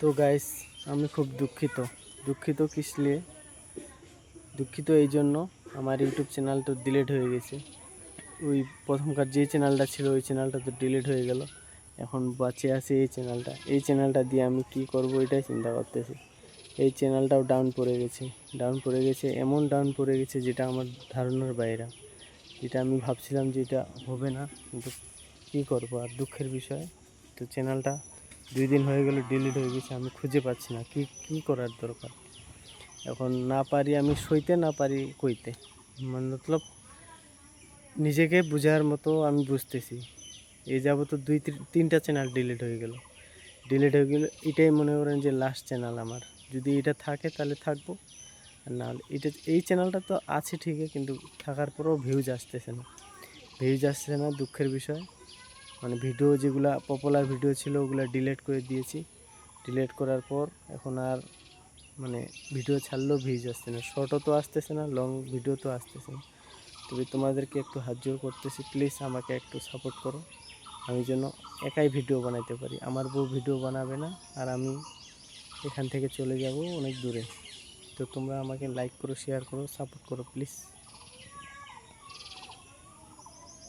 তো গাইস, আমি খুব দুঃখিত কিসলিয়ে দুঃখিত এই জন্য আমার ইউটিউব চ্যানেলটা ডিলিট হয়ে গেছে। ওই প্রথমকার যে চ্যানেলটা ছিল ওই চ্যানেলটা তো ডিলিট হয়ে গেল। এখন বাঁচে আছে এই চ্যানেলটা দিয়ে আমি কি করব এটাই চিন্তা করতেছি। এই চ্যানেলটাও ডাউন পড়ে গেছে, এমন ডাউন পড়ে গেছে যেটা আমার ধারণার বাইরে। যেটা আমি ভাবছিলাম যে এটা হবে না, কিন্তু কী করবো আর, দুঃখের বিষয়। তো চ্যানেলটা 2 দিন হয়ে গেল ডিলিট হয়ে গেছে, আমি খুঁজে পাচ্ছি না কি করার দরকার। এখন না পারি আমি সইতে, না পারি কইতে, মতলব নিজেকে বোঝার মতো আমি বুঝতেছি। এই যাবত 2-3টা চ্যানেল ডিলিট হয়ে গেল। এটাই মনে করেন যে লাস্ট চ্যানেল আমার। যদি এটা থাকে তাহলে থাকবো, আর না হলে এই চ্যানেলটা তো আছে ঠিকই, কিন্তু থাকার পরেও ভিউজ আসছে না, দুঃখের বিষয়। মানে ভিডিও যেগুলা পপুলার ভিডিও ছিল ওগুলো ডিলিট করে দিয়েছি। ডিলিট করার পর এখন আর মানে ভিডিও ছাড়লেও ভিউজ আসছে না, শর্টও তো আসতেছে না, লং ভিডিও তো আসতেছে না। তবে তোমাদেরকে একটু হাত জোর করতেছি, প্লিজ আমাকে একটু সাপোর্ট করো, আমি যেন একাই ভিডিও বানাইতে পারি। আমার বউ ভিডিও বানাবে না, আর আমি এখান থেকে চলে যাব অনেক দূরে। তো তোমরা আমাকে লাইক করো, শেয়ার করো, সাপোর্ট করো প্লিজ।